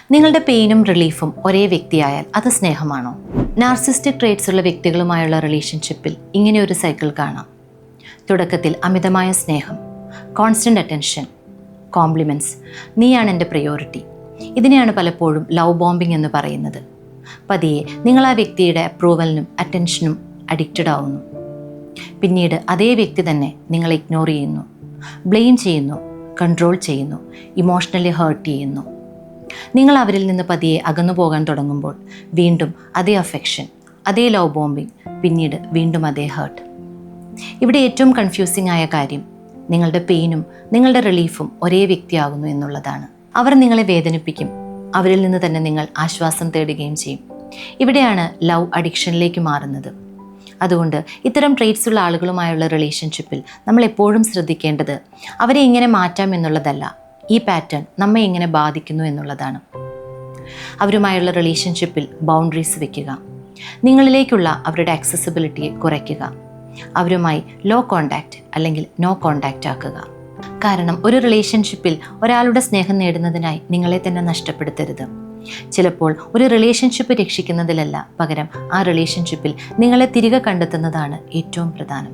നിങ്ങളുടെ പെയിനും റിലീഫും ഒരേ വ്യക്തിയായാൽ അത് സ്നേഹമാണോ? നാർസിസ്റ്റിക് ട്രേറ്റ്സ് ഉള്ള വ്യക്തികളുമായുള്ള റിലേഷൻഷിപ്പിൽ ഇങ്ങനെയൊരു സൈക്കിൾ കാണാം. തുടക്കത്തിൽ അമിതമായ സ്നേഹം, കോൺസ്റ്റൻ്റ് അറ്റൻഷൻ, കോംപ്ലിമെൻറ്റ്സ്, നീയാണ് എൻ്റെ പ്രയോറിറ്റി. ഇതിനെയാണ് പലപ്പോഴും ലവ് ബോംബിംഗ് എന്ന് പറയുന്നത്. പതിയെ നിങ്ങൾ ആ വ്യക്തിയുടെ അപ്രൂവലിനും അറ്റൻഷനും അഡിക്റ്റഡ് ആവുന്നു. പിന്നീട് അതേ വ്യക്തി തന്നെ നിങ്ങളെ ഇഗ്നോർ ചെയ്യുന്നു, ബ്ലെയിം ചെയ്യുന്നു, കൺട്രോൾ ചെയ്യുന്നു, ഇമോഷണലി ഹേർട്ട് ചെയ്യുന്നു. നിങ്ങൾ അവരിൽ നിന്ന് പതിയെ അകന്നു പോകാൻ തുടങ്ങുമ്പോൾ വീണ്ടും അതേ അഫെക്ഷൻ, അതേ ലവ് ബോംബിംഗ്, പിന്നീട് വീണ്ടും അതേ ഹേർട്ട്. ഇവിടെ ഏറ്റവും കൺഫ്യൂസിംഗ് ആയ കാര്യം നിങ്ങളുടെ പെയിനും നിങ്ങളുടെ റിലീഫും ഒരേ വ്യക്തിയാകുന്നു എന്നുള്ളതാണ്. അവർ നിങ്ങളെ വേദനിപ്പിക്കും, അവരിൽ നിന്ന് തന്നെ നിങ്ങൾ ആശ്വാസം തേടുകയും ചെയ്യും. ഇവിടെയാണ് ലവ് അഡിക്ഷനിലേക്ക് മാറുന്നത്. അതുകൊണ്ട് ഇത്തരം ട്രേറ്റ്സ് ഉള്ള ആളുകളുമായുള്ള റിലേഷൻഷിപ്പിൽ നമ്മൾ എപ്പോഴും ശ്രദ്ധിക്കേണ്ടത് അവരെ എങ്ങനെ മാറ്റാം എന്നുള്ളതല്ല, ഈ പാറ്റേൺ നമ്മെ എങ്ങനെ ബാധിക്കുന്നു എന്നുള്ളതാണ്. അവരുമായുള്ള റിലേഷൻഷിപ്പിൽ ബൗണ്ടറീസ് വെക്കുക, നിങ്ങളിലേക്കുള്ള അവരുടെ ആക്സസിബിലിറ്റിയെ കുറയ്ക്കുക, അവരുമായി ലോ കോണ്ടാക്റ്റ് അല്ലെങ്കിൽ നോ കോണ്ടാക്റ്റ് ആക്കുക. കാരണം ഒരു റിലേഷൻഷിപ്പിൽ ഒരാളുടെ സ്നേഹം നേടുന്നതിനായി നിങ്ങളെ തന്നെ നഷ്ടപ്പെടുത്തരുത്. ചിലപ്പോൾ ഒരു റിലേഷൻഷിപ്പ് രക്ഷിക്കുന്നതിലല്ല, പകരം ആ റിലേഷൻഷിപ്പിൽ നിങ്ങളെ തിരികെ കണ്ടെത്തുന്നതാണ് ഏറ്റവും പ്രധാനം.